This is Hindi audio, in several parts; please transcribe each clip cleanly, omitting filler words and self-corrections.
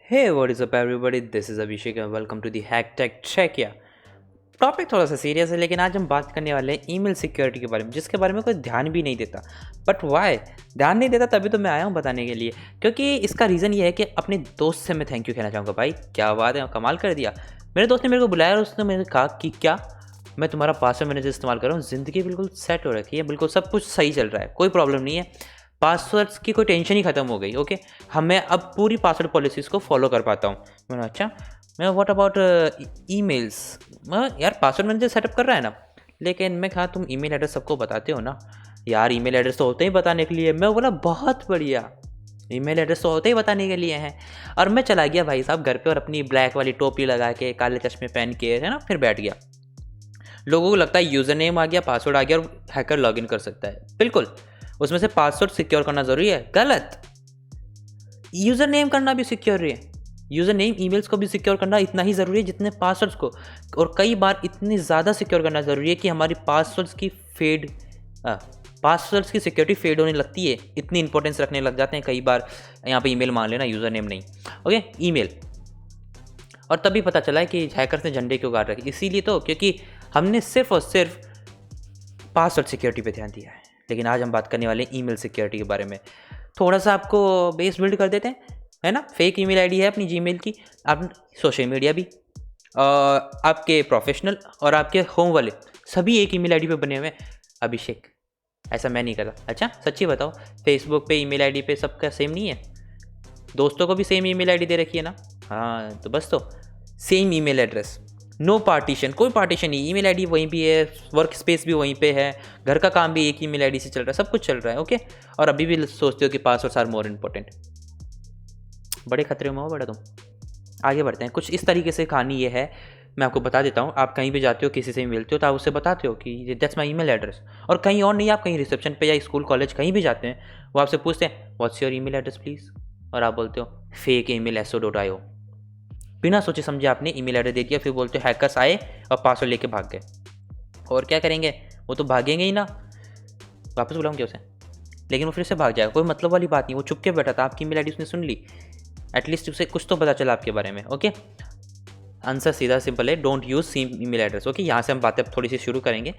Hey, what is up everybody? This is Abhishek and welcome to the Hack Tech Check। या टॉपिक थोड़ा सा सीरियस है, लेकिन आज हम बात करने वाले हैं ईमेल सिक्योरिटी के बारे में, जिसके बारे में कोई ध्यान भी नहीं देता। बट वाई ध्यान नहीं देता, तभी तो मैं आया हूँ बताने के लिए, क्योंकि इसका रीज़न ये है कि अपने दोस्त से मैं थैंक यू कहना चाहूँगा। भाई क्या बात है, कमाल कर दिया। मेरे दोस्त ने मेरे को बुलाया और उसने मेरे कहा कि क्या मैं तुम्हारा पासवर्ड मैनेजर इस्तेमाल कर रहा हूँ, ज़िंदगी बिल्कुल सेट हो रखी है, बिल्कुल सब कुछ सही चल रहा है, कोई प्रॉब्लम नहीं है, पासवर्ड्स की कोई टेंशन ही खत्म हो गई। ओके, हम मैं अब पूरी पासवर्ड पॉलिसीज़ को फॉलो कर पाता हूँ। मैंने अच्छा, मैं व्हाट अबाउट ईमेल्स, यार पासवर्ड मैनेजर सेटअप कर रहा है ना, लेकिन मैं कहा तुम ईमेल एड्रेस सबको बताते हो ना। यार ईमेल एड्रेस तो होते ही बताने के लिए। मैं बोला बहुत बढ़िया, ईमेल एड्रेस तो होते ही बताने के लिए हैं। और मैं चला गया भाई साहब घर पे और अपनी ब्लैक वाली टोपी लगा के, काले चश्मे पहन के, है ना, फिर बैठ गया। लोगों को लगता है यूज़र नेम आ गया, पासवर्ड आ गया और हैकर लॉगिन कर सकता है। बिल्कुल, उसमें से पासवर्ड सिक्योर करना ज़रूरी है, गलत। यूज़र नेम करना भी सिक्योर है। यूज़र नेम ईमेल्स को भी सिक्योर करना इतना ही ज़रूरी है जितने पासवर्ड्स को, और कई बार इतनी ज़्यादा सिक्योर करना ज़रूरी है कि हमारी पासवर्ड्स की सिक्योरिटी फेड होने लगती है, इतनी इंपॉर्टेंस रखने लग जाते हैं कई बार। यहाँ पे ईमेल मान लेना, यूज़र नेम नहीं। Okay, email. और तभी पता चला है कि हैकर्स ने झंडे क्यों गाड़ रखे, इसीलिए तो क्योंकि हमने सिर्फ और सिर्फ पासवर्ड सिक्योरिटी पे ध्यान दिया है। लेकिन आज हम बात करने वाले हैं ईमेल सिक्योरिटी के बारे में। थोड़ा सा आपको बेस बिल्ड कर देते हैं, है ना। फेक ईमेल आईडी है अपनी जीमेल की, आप सोशल मीडिया भी, आपके प्रोफेशनल और आपके होम वाले सभी एक ईमेल आईडी पे बने हुए हैं। अभिषेक, ऐसा मैं नहीं करता। अच्छा सच्ची बताओ, फेसबुक पे ईमेल आईडी पे सबका सेम नहीं है? दोस्तों को भी सेम ईमेल आईडी दे रखी है ना? हाँ, तो बस तो same email address, no partition, कोई पार्टीशन नहीं। ईमेल आईडी वहीं भी है, वर्क स्पेस भी वहीं पे है, घर का काम भी एक ईमेल आईडी से चल रहा है, सब कुछ चल रहा है। ओके, और अभी भी सोचते हो कि पासवर्ड्स आर मोर इम्पोर्टेंट। बड़े खतरे में हो बड़ा तुम। आगे बढ़ते हैं। कुछ इस तरीके से कहानी ये है, मैं आपको बता देता हूँ। आप कहीं भी जाते हो, किसी से भी मिलते हो, तो आप उससे बताते हो कि दैट्स माई ईमेल एड्रेस। और कहीं और नहीं, आप कहीं रिसेप्शन पे या स्कूल कॉलेज कहीं भी जाते हैं, वो आपसे पूछते हैं what's your email address please, और आप बोलते हो फेक ईमेल SO.io। बिना सोचे समझे आपने ईमेल एड्रेस दे दिया, फिर बोलते हो हैकर्स आए और पासवर्ड लेके भाग गए। और क्या करेंगे, वो तो भागेंगे ही ना, वापस बुलाऊंगे उसे, लेकिन वो फिर से भाग जाएगा। कोई मतलब वाली बात नहीं, वो चुप के बैठा था, आपकी ईमेल आईडी उसने सुन ली, एटलीस्ट उसे कुछ तो पता चला आपके बारे में। ओके, आंसर सीधा सिंपल है, don't use same email address. Okay, यहाँ से हम बातें थोड़ी सी शुरू करेंगे,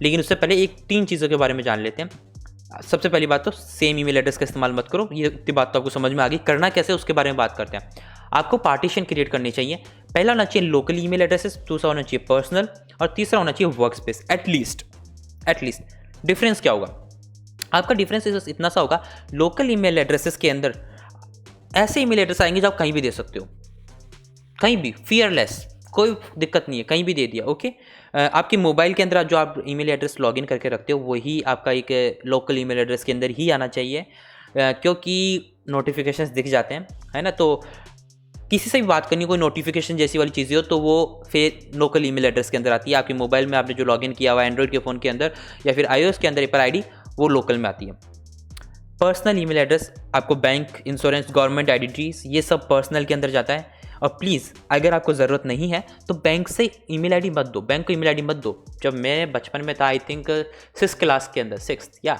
लेकिन उससे पहले तीन चीज़ों के बारे में जान लेते हैं। सबसे पहली बात तो सेम ईमेल एड्रेस का इस्तेमाल मत करो, ये इतनी बात तो आपको समझ में आ गई। करना कैसे उसके बारे में बात करते हैं। आपको पार्टीशन क्रिएट करनी चाहिए। पहला होना चाहिए लोकल ईमेल एड्रेसेस, दूसरा होना चाहिए पर्सनल, और तीसरा होना चाहिए वर्क स्पेस। एटलीस्ट डिफरेंस क्या होगा आपका? डिफरेंस इतना सा होगा, लोकल ईमेल एड्रेसेस के अंदर ऐसे ईमेल एड्रेस आएंगे जो आप कहीं भी दे सकते हो, कहीं भी, फियरलेस, कोई दिक्कत नहीं है, कहीं भी दे दिया। ओके, आपके मोबाइल के अंदर जो आप ईमेल एड्रेस लॉगिन करके रखते हो वही आपका एक लोकल ईमेल एड्रेस के अंदर ही आना चाहिए, क्योंकि नोटिफिकेशंस दिख जाते हैं, है ना। तो किसी से भी बात करनी, कोई नोटिफिकेशन जैसी वाली चीज़ें हो, तो वो फिर लोकल ईमेल एड्रेस के अंदर आती है। आपके मोबाइल में आपने जो लॉगिन किया हुआ है एंड्रॉइड के फ़ोन के अंदर या फिर iOS के अंदर एप्पल आईडी, वो लोकल में आती है। पर्सनल ईमेल एड्रेस आपको बैंक, इंश्योरेंस, गवर्नमेंट आइडेंटिटीज, ये सब पर्सनल के अंदर जाता है। और प्लीज़ अगर आपको ज़रूरत नहीं है तो बैंक से ईमेल आईडी मत दो, बैंक को ईमेल आईडी मत दो। जब मैं बचपन में था, आई थिंक 6th क्लास के अंदर, 6th या,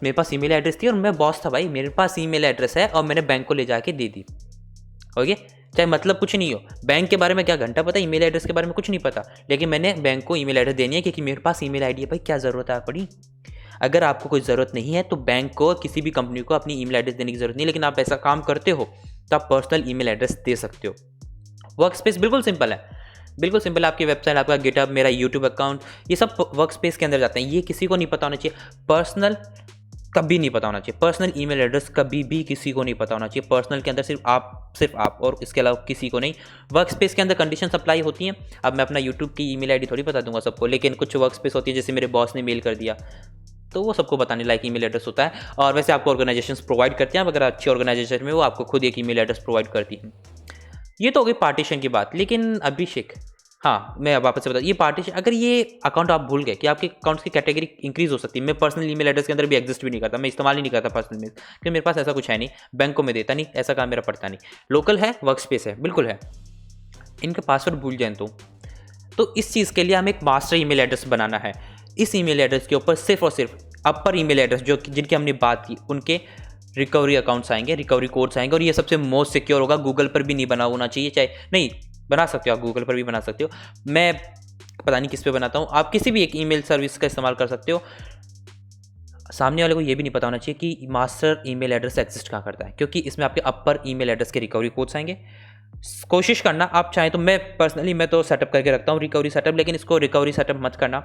मेरे पास ईमेल एड्रेस थी और मैं बॉस था भाई, मेरे पास ईमेल एड्रेस है और मैंने बैंक को ले जाके दे दी। ओके, चाहे मतलब कुछ नहीं हो, बैंक के बारे में क्या घंटा पता, ईमेल एड्रेस के बारे में कुछ नहीं पता, लेकिन मैंने बैंक को ईमेल एड्रेस देनी है क्योंकि मेरे पास ईमेल आईडी है। भाई क्या ज़रूरत है पड़ी? अगर आपको कोई ज़रूरत नहीं है तो बैंक को, किसी भी कंपनी को अपनी ईमेल एड्रेस देने की ज़रूरत नहीं, लेकिन आप ऐसा काम करते हो तो आप पर्सनल ईमेल एड्रेस दे सकते हो। वर्क स्पेस बिल्कुल सिंपल है, बिल्कुल सिंपल है। आपकी वेबसाइट, आपका गिटहब, मेरा यूट्यूब अकाउंट, ये सब वर्क स्पेस के अंदर जाते हैं। ये किसी को नहीं पता होना चाहिए। पर्सनल कभी नहीं पता होना चाहिए, पर्सनल ईमेल एड्रेस कभी भी किसी को नहीं पता होना चाहिए। पर्सनल के अंदर सिर्फ आप और इसके अलावा किसी को नहीं। वर्क स्पेस के अंदर कंडीशन अप्लाई होती हैं। अब मैं अपना यूट्यूब की ईमेल आईडी थोड़ी बता दूंगा सबको, लेकिन कुछ वर्क स्पेस होती है, जैसे मेरे बॉस ने मेल कर दिया तो वो सबको बताने लायक ईमेल एड्रेस होता है। और वैसे आपको ऑर्गेनाइजेशंस प्रोवाइड करते हैं, अगर अच्छी ऑर्गेनाइजेशन में वो आपको खुद एक ईमेल एड्रेस प्रोवाइड करती है। ये तो हो गई पार्टीशन की बात। लेकिन अभिषेक, हाँ मैं वापस से बता, ये पार्टीशन, अगर ये अकाउंट आप भूल गए कि आपके अकाउंट्स की कैटेगरी इंक्रीज हो सकती है। मैं पर्सनल ईमेल एड्रेस के अंदर भी एग्जिस्ट भी नहीं करता, मैं इस्तेमाल ही नहीं करता पर्सनल मेल, क्योंकि मेरे पास ऐसा कुछ है नहीं, बैंक को मैं देता नहीं, ऐसा काम मेरा पड़ता नहीं। लोकल है, वर्क स्पेस है, बिल्कुल है। इनके पासवर्ड भूल जाए तो इस चीज़ के लिए हमें एक मास्टर ईमेल एड्रेस बनाना है। इस ईमेल एड्रेस के ऊपर सिर्फ और सिर्फ अपर ईमेल एड्रेस जो जिनकी हमने बात की, उनके रिकवरी अकाउंट्स आएंगे, रिकवरी कोड्स आएंगे, और ये सबसे मोस्ट सिक्योर होगा। गूगल पर भी नहीं बना होना चाहिए, चाहे नहीं बना सकते हो आप, गूगल पर भी बना सकते हो। मैं पता नहीं किस पे बनाता हूँ, आप किसी भी एक ईमेल सर्विस का इस्तेमाल कर सकते हो। सामने वाले को ये भी नहीं पता होना चाहिए कि मास्टर ईमेल एड्रेस एग्जिस्ट कहाँ करता है, क्योंकि इसमें आपके अपर ईमेल एड्रेस के रिकवरी कोड्स आएंगे। कोशिश करना आप चाहें तो, मैं पर्सनली मैं तो सेटअप करके रखता हूँ रिकवरी सेटअप, लेकिन इसको रिकवरी सेटअप मत करना,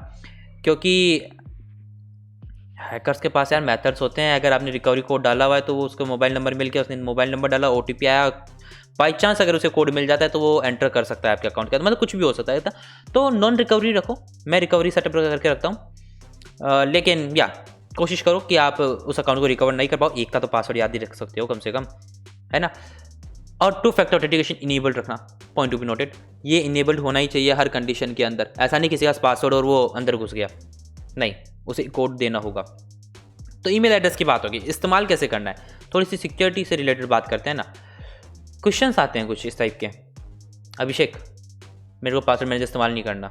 क्योंकि हैकर्स के पास यार मेथड्स होते हैं। अगर आपने रिकवरी कोड डाला हुआ है तो वो उसको मोबाइल नंबर मिल गया, उसने मोबाइल नंबर डाला, OTP आया, बाई चांस अगर उसे कोड मिल जाता है तो वो एंटर कर सकता है आपके अकाउंट का, मतलब कुछ भी हो सकता है। तो नॉन रिकवरी रखो, मैं रिकवरी सेटअप करके रखता हूँ। लेकिन या कोशिश करो कि आप उस अकाउंट को रिकवर नहीं कर पाओ, एक का तो पासवर्ड याद ही रख सकते हो कम से कम, है ना। और 2 फैक्टर ऑथेंटिकेशन इनेबल्ड रखना, पॉइंट टू बी नोटेड, ये इनेबल्ड होना ही चाहिए हर कंडीशन के अंदर। ऐसा नहीं किसी का पासवर्ड और वो अंदर घुस गया, नहीं, उसे कोड देना होगा। तो ईमेल एड्रेस की बात होगी, इस्तेमाल कैसे करना है, थोड़ी सी सिक्योरिटी से रिलेटेड बात करते हैं ना। क्वेश्चंस आते हैं कुछ इस टाइप के, अभिषेक मेरे को पासवर्ड मैनेजर इस्तेमाल नहीं करना,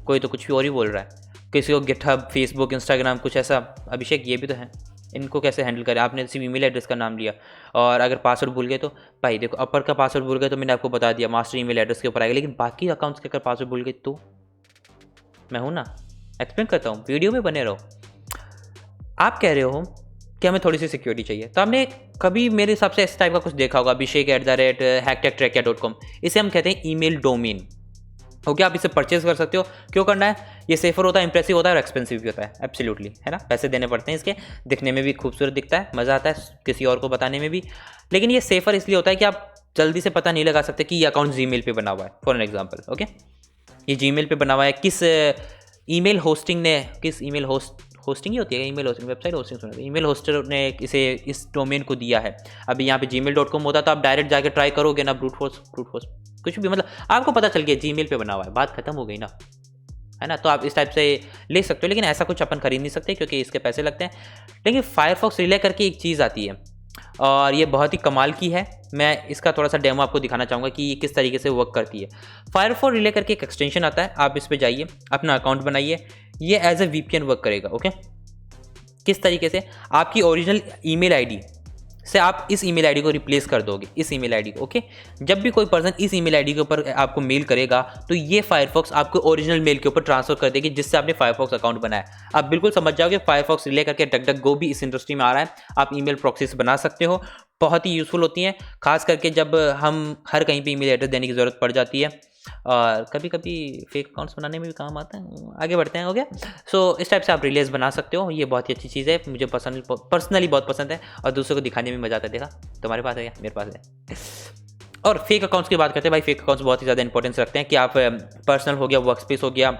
कोई तो कुछ भी और ही बोल रहा है, किसी को गिटहब, फेसबुक, इंस्टाग्राम कुछ ऐसा। अभिषेक ये भी तो है, इनको कैसे हैंडल करें। आपने सिर्फ ईमेल एड्रेस का नाम लिया, और अगर पासवर्ड भूल गए तो भाई देखो, अपर का पासवर्ड भूल गए तो मैंने आपको बता दिया मास्टर ईमेल एड्रेस के ऊपर आएगा, लेकिन बाकी अकाउंट्स के अगर पासवर्ड भूल गए तो मैं हूँ ना, एक्सप्लेन करता हूँ, वीडियो में बने रहो। आप कह रहे हो कि हमें थोड़ी सी सिक्योरिटी चाहिए, तो आपने कभी मेरे हिसाब से इस टाइप का कुछ देखा होगा, abhishek@hacktechtrack.com, इसे हम कहते हैं ईमेल डोमेन। ओके, आप इसे परचेज कर सकते हो। क्यों करना है, ये सेफर होता है, इंप्रेसिव होता है और एक्सपेंसिव भी होता है, एब्सोल्युटली, है ना। पैसे देने पड़ते हैं इसके, दिखने में भी खूबसूरत दिखता है, मज़ा आता है किसी और को बताने में भी, लेकिन ये सेफर इसलिए होता है कि आप जल्दी से पता नहीं लगा सकते कि ये अकाउंट जीमेल पे बना हुआ है। फॉर एन एग्जाम्पल, ओके, ये जीमेल पे बना हुआ है, किस ईमेल होस्टिंग ने, किस ईमेल होस्टिंग ही होती है, ईमेल होस्टिंग, वेबसाइट होस्टिंग सुना, ईमेल होस्टर ने इसे इस डोमेन को दिया है। अभी यहाँ पे gmail.com होता तो आप डायरेक्ट जाके ट्राई करोगे ना, ब्रूट फोर्स कुछ भी, मतलब आपको पता चल गया जीमेल पे बना हुआ है, बात खत्म हो गई ना, है ना। तो आप इस टाइप से ले सकते हो, लेकिन ऐसा कुछ अपन खरीद नहीं सकते क्योंकि इसके पैसे लगते हैं। लेकिन फायरफॉक्स रिले करके एक चीज़ आती है और ये बहुत ही कमाल की है। मैं इसका थोड़ा सा डेमो आपको दिखाना चाहूँगा कि ये किस तरीके से वर्क करती है। फायरफॉक्स रिले करके एक एक्सटेंशन आता है, आप इस पर जाइए, अपना अकाउंट बनाइए, ये एज ए VPN वर्क करेगा। ओके, किस तरीके से, आपकी ओरिजिनल ईमेल आईडी से आप इस ईमेल आईडी को रिप्लेस कर दोगे, इस ईमेल आईडी को। ओके, जब भी कोई पर्सन इस ईमेल आईडी के ऊपर आपको मेल करेगा तो ये फायरफॉक्स आपको ओरिजिनल मेल के ऊपर ट्रांसफर कर देगी जिससे आपने फायरफॉक्स अकाउंट बनाया। आप बिल्कुल समझ जाओगे, फायरफॉक्स रिले करके डक भी इस इंडस्ट्री में आ रहा है। आप ईमेल प्रॉक्सीज बना सकते हो, बहुत ही यूजफुल होती हैं, खास करके जब हम हर कहीं पर ईमेल एड्रेस देने की ज़रूरत पड़ जाती है, और कभी कभी फेक अकाउंट्स बनाने में भी काम आता है। आगे बढ़ते हैं, हो गया। सो इस टाइप से आप रिलीज बना सकते हो, ये बहुत ही अच्छी चीज़ है, मुझे पर्सनली बहुत पसंद है, और दूसरों को दिखाने में मज़ा आता है। देखा, तुम्हारे पास है या मेरे पास है। और फेक अकाउंट्स की बात करते हैं भाई, फेक अकाउंट्स बहुत ही ज़्यादा इंपॉर्टेंस रखते हैं कि आप पर्सनल हो गया, वर्क स्पेस हो गया,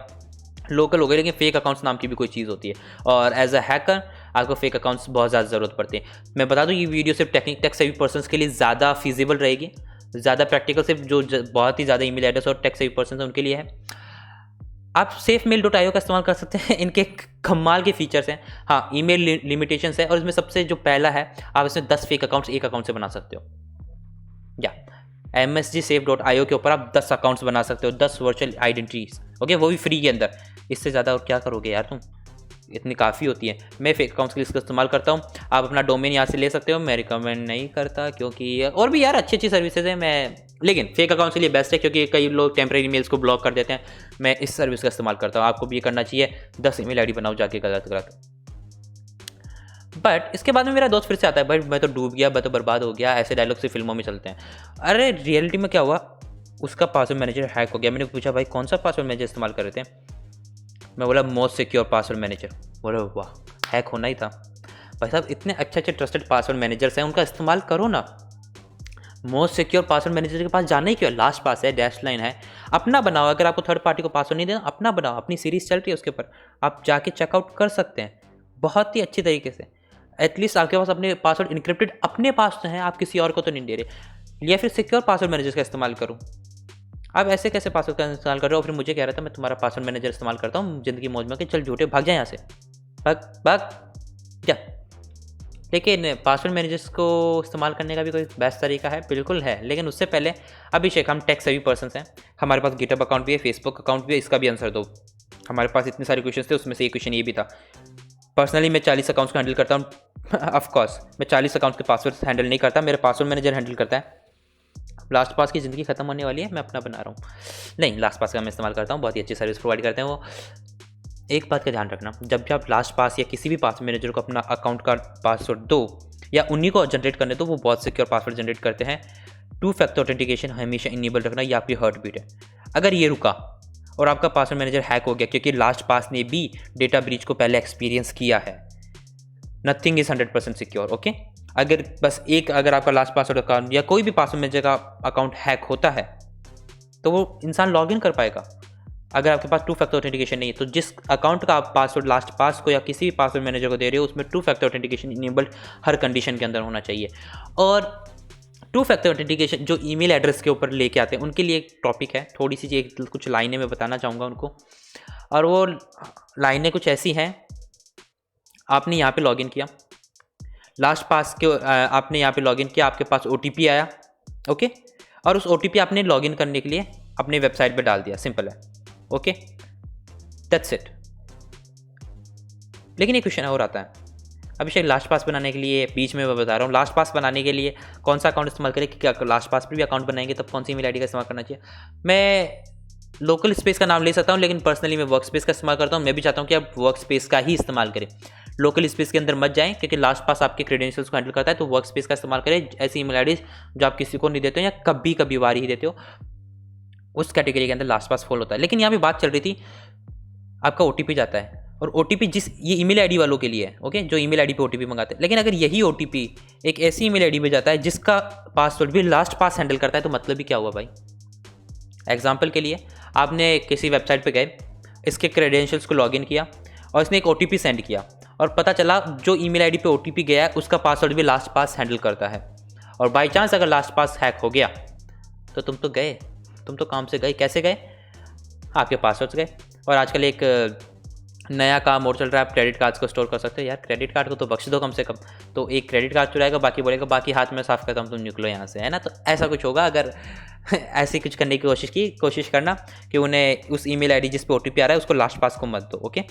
लोकल हो गया, लेकिन फेक अकाउंट्स नाम की भी कोई चीज़ होती है, और एज अ हैकर आपको फेक अकाउंट्स बहुत ज़्यादा ज़रूरत पड़ती है। मैं बता दूँ, ये वीडियो सिर्फ टेक सेवी पर्सन्स के लिए ज़्यादा फीजिबल रहेगी, ज़्यादा प्रैक्टिकल, सिर्फ जो बहुत ही ज़्यादा ईमेल एड्रेस और टेक सेवी पर्सन है उनके लिए है। आप safemail.io का इस्तेमाल कर सकते हैं, इनके कमाल के फीचर्स हैं। हाँ, ईमेल लिमिटेशंस है, और इसमें सबसे जो पहला है, आप इसमें 10 फेक अकाउंट्स एक अकाउंट से बना सकते हो। या msgsafe.io के ऊपर आप 10 अकाउंट्स बना सकते हो, 10 वर्चुअल आइडेंटिटीज। ओके, वो भी फ्री के अंदर। इससे ज़्यादा और क्या करोगे यार तुम, इतनी काफ़ी होती है। मैं फेक अकाउंट्स के लिए इसका इस्तेमाल करता हूँ, आप अपना डोमेन यहाँ से ले सकते हो, मैं रिकमेंड नहीं करता क्योंकि और भी यार अच्छी सर्विसेज है, मैं लेकिन फेक अकाउंट्स के लिए बेस्ट है क्योंकि कई लोग टेम्परेरी मेल्स को ब्लॉक कर देते हैं। मैं इस सर्विस का इस्तेमाल करता हूँ, आपको भी ये करना चाहिए। 10 ईमेल आईडी बनाओ जाके गलत। बट इसके बाद में मेरा दोस्त फिर से आता है, भाई मैं तो डूब गया, मैं तो बर्बाद हो गया, ऐसे डायलॉग से फिल्मों में चलते हैं। अरे रियलिटी में क्या हुआ, उसका पासवर्ड मैनेजर हैक हो गया। मैंने पूछा भाई कौन सा पासवर्ड मैनेजर इस्तेमाल कर रहे थे, मैं बोला मोस्ट सिक्योर पासवर्ड मैनेजर। बोला वाह, हैक होना ही था। भाई साहब, इतने अच्छे ट्रस्टेड पासवर्ड मैनेजर्स हैं, उनका इस्तेमाल करो ना। मोस्ट सिक्योर पासवर्ड मैनेजर के पास जाना ही क्यों, लास्ट पास है, डैश लाइन है, अपना बनाओ। अगर आपको थर्ड पार्टी को पासवर्ड नहीं देना, अपना बनाओ, अपनी सीरीज चल रही है उसके ऊपर, आप जाके चेकआउट कर सकते हैं बहुत ही अच्छी तरीके से। एटलीस्ट आपके पास अपने पासवर्ड इनक्रिप्टेड अपने पास तो हैं, आप किसी और को तो नहीं दे रहे। या फिर सिक्योर पासवर्ड मैनेजर का इस्तेमाल करूँ। आप ऐसे कैसे पासवर्ड का इस्तेमाल कर रहे हो, फिर मुझे कह रहा था मैं तुम्हारा पासवर्ड मैनेजर इस्तेमाल करता हूँ जिंदगी मौज में, कि चल झूठे भाग जाए यहाँ से, भाग जा। लेकिन पासवर्ड मैनेजर्स को इस्तेमाल करने का भी कोई बेस्ट तरीका है, बिल्कुल है। लेकिन उससे पहले अभिषेक, हम टेक सेवी पर्सन हैं, हमारे पास गिटहब अकाउंट भी है, फेसबुक अकाउंट भी है, इसका भी आंसर दो। हमारे पास इतने सारे क्वेश्चन थे, उसमें से एक क्वेश्चन ये भी था, पर्सनली मैं 40 अकाउंट्स को हैंडल करता हूँ। ऑफ कोर्स मैं 40 अकाउंट्स के पासवर्ड हैंडल नहीं करता, मेरे पासवर्ड मैनेजर हैंडल करता है। लास्ट पास की ज़िंदगी खत्म होने वाली है, मैं अपना बना रहा हूँ। नहीं, लास्ट पास का मैं इस्तेमाल करता हूँ, बहुत ही अच्छी सर्विस प्रोवाइड करते हैं वो। एक बात का ध्यान रखना, जब भी आप लास्ट पास या किसी भी पासवर्ड मैनेजर को अपना अकाउंट का पासवर्ड दो या उन्हीं को जनरेट करने दो, वो बहुत सिक्योर पासवर्ड जनरेट करते हैं। 2 फैक्टर ऑथेंटिकेशन हमेशा इनेबल रखना, ये आपकी हार्ट बीट है। अगर ये रुका और आपका पासवर्ड मैनेजर हैक हो गया, क्योंकि लास्ट पास ने भी डेटा ब्रीच को पहले एक्सपीरियंस किया है, नथिंग इज 100% सिक्योर। ओके, अगर आपका लास्ट पासवर्ड अकाउंट या कोई भी पासवर्ड मैनेजर का अकाउंट हैक होता है तो वो इंसान लॉग इन कर पाएगा। अगर आपके पास 2 फैक्टर ऑथेंटिकेशन नहीं है, तो जिस अकाउंट का आप पासवर्ड लास्ट पास को या किसी भी पासवर्ड मैनेजर को दे रहे हो, उसमें 2 फैक्टर ऑथेंटिकेशन इनेबल्ड हर कंडीशन के अंदर होना चाहिए। और 2 फैक्टर ऑथेंटिकेशन जो ईमेल एड्रेस के ऊपर लेके आते हैं, उनके लिए एक टॉपिक है, थोड़ी सी कुछ लाइनें मैं बताना चाहूँगा उनको। और वो लाइनें कुछ ऐसी हैं, आपने यहाँ पे लॉगिन किया, लास्ट पास के आपने यहाँ पे लॉगिन किया, आपके पास OTP आया, ओके, और उस OTP आपने लॉगिन करने के लिए अपने वेबसाइट पे डाल दिया, सिंपल है, ओके, दैट्स इट। लेकिन एक क्वेश्चन और आता है, अभिषेक लास्ट पास बनाने के लिए, बीच में मैं बता रहा हूँ, लास्ट पास बनाने के लिए कौन सा अकाउंट इस्तेमाल करें, क्या लास्ट पास पर भी अकाउंट बनाएंगे तब कौन सी ईमेल आईडी का इस्तेमाल करना चाहिए। मैं लोकल स्पेस का नाम ले सकता हूँ, लेकिन पर्सनली मैं वर्क स्पेस का इस्तेमाल करता हूँ। मैं भी चाहता हूँ कि आप वर्क स्पेस का ही इस्तेमाल करें, लोकल स्पेस के अंदर मत जाएं, क्योंकि लास्ट पास आपके क्रेडेंशियल्स को हैंडल करता है। तो वर्क स्पेस का इस्तेमाल करें, ऐसी ईमेल आईडी जो आप किसी को नहीं देते हो या कभी कभी बार ही देते हो, उस कैटेगरी के अंदर लास्ट पास फॉल होता है। लेकिन यहाँ पे बात चल रही थी, आपका OTP जाता है, और OTP जिस ये ईमेल आईडी वालों के लिए है, ओके, जो ईमेल आईडी पे OTP मंगाते हैं। लेकिन अगर यही OTP एक ऐसी ईमेल आईडी पे जाता है जिसका पासवर्ड भी लास्ट पास हैंडल करता है, तो मतलब भी क्या हुआ भाई। एग्जाम्पल के लिए, आपने किसी वेबसाइट पे गए, इसके क्रेडेंशियल्स को लॉगिन किया और इसने एक OTP सेंड किया, और पता चला जो ईमेल आईडी पे OTP गया है उसका पासवर्ड भी लास्ट पास हैंडल करता है, और बाई चांस अगर लास्ट पास हैक हो गया तो तुम तो काम से गए। कैसे गए, आपके पासवर्ड्स गए। और आजकल एक नया काम और चल रहा है, आप क्रेडिट कार्ड्स को स्टोर कर सकते हो। यार क्रेडिट कार्ड को तो बख्श दो कम से कम, तो एक क्रेडिट कार्ड चुराएगा, बाकी बोलेगा बाकी हाथ में साफ करता हूँ, तुम निकलो यहाँ से, है ना। तो ऐसा कुछ होगा, अगर ऐसी कुछ करने की कोशिश करना कि उन्हें उस ईमेल आईडी जिस पे OTP आ रहा है उसको लास्ट पास को मत दो, ओके।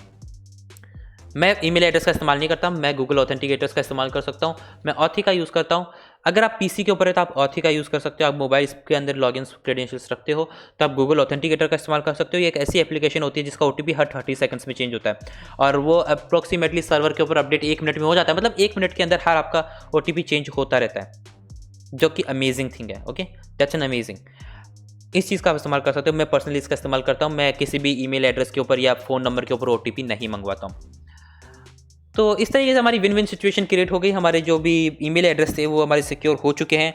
मैं ईमेल एड्रेस का इस्तेमाल नहीं करता, मैं गूगल ऑथेंटिकेटर्स का इस्तेमाल कर सकता हूँ, मैं ऑथी का यूज़ करता हूँ। अगर आप PC के ऊपर है तो आप ऑथी का यूज़ कर सकते हो, आप मोबाइल के अंदर लॉगिन क्रेडेंशियल्स रखते हो तो आप गूगल ऑथेंटिकेटर का इस्तेमाल कर सकते हो। ये एक ऐसी एप्लीकेशन होती है जिसका OTP हर 30 सेकंड्स में चेंज होता है, और वो अप्रोक्सीमेटली सर्वर के ऊपर अपडेट 1 मिनट में हो जाता है, मतलब 1 मिनट के अंदर हर आपका OTP चेंज होता रहता है, जो कि अमेजिंग थिंग है, ओके, दैट्स एन अमेजिंग। इस चीज़ का आप इस्तेमाल कर सकते हो। मैं पर्सनली इसका इस्तेमाल करता हूँ, मैं किसी भी ईमेल एड्रेस के ऊपर या फ़ोन नंबर के ऊपर OTP नहीं मंगवाता हूँ। तो इस तरीके से हमारी विन विन सिचुएशन क्रिएट हो गई। हमारे जो भी ईमेल एड्रेस थे वो हमारे सिक्योर हो चुके हैं।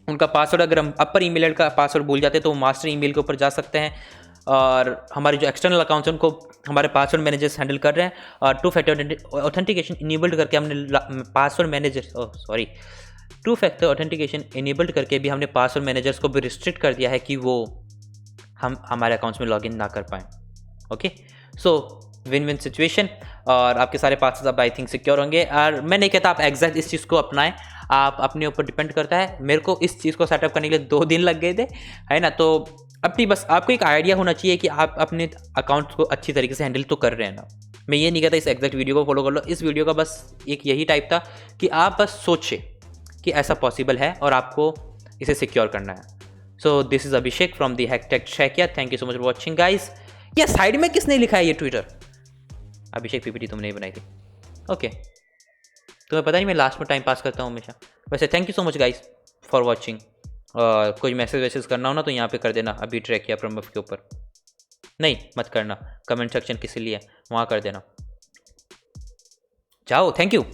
उनका पासवर्ड, अगर हम अपर ईमेल का पासवर्ड भूल जाते हैं तो वो मास्टर ईमेल के ऊपर जा सकते हैं, और हमारे जो एक्सटर्नल अकाउंट्स हैं उनको हमारे पासवर्ड मैनेजर्स हैंडल कर रहे हैं। और 2 फैक्टर ऑथेंटिकेशन इनेबल्ड करके हमने password manager 2 factor authentication enabled करके भी हमने पासवर्ड मैनेजर्स को भी रिस्ट्रिक्ट कर दिया है कि वो हमारे अकाउंट्स में लॉगिन ना कर पाएँ, ओके। सो विन विन सिचुएशन, और आपके सारे पासवर्ड अब आई थिंक सिक्योर होंगे। और मैं नहीं कहता आप एग्जैक्ट इस चीज़ को अपनाएं, आप अपने ऊपर डिपेंड करता है। मेरे को इस चीज़ को सेटअप करने के लिए 2 दिन लग गए थे, है ना। तो अपनी बस आपको एक आइडिया होना चाहिए कि आप अपने अकाउंट्स को अच्छी तरीके से हैंडल तो कर रहे हैं ना। मैं ये नहीं कहता इस एग्जैक्ट वीडियो को फॉलो कर लो, इस वीडियो का बस एक यही टाइप था कि आप बस सोचें कि ऐसा पॉसिबल है और आपको इसे सिक्योर करना है। So this is Abhishek from the hack Saikia. Thank you so much for watching guys. या साइड में किसने लिखा है ये ट्विटर, अभिषेक PPT तुमने ही बनाई थी, ओके। तुम्हें पता नहीं मैं लास्ट में टाइम पास करता हूँ हमेशा। वैसे thank you so much guys for watching, और कोई मैसेज वैसेज करना हो ना तो यहाँ पे कर देना, अभी ट्रैक किया प्रमोफ के ऊपर, नहीं मत करना, कमेंट सेक्शन किसी लिए वहाँ कर देना। जाओ, थैंक यू।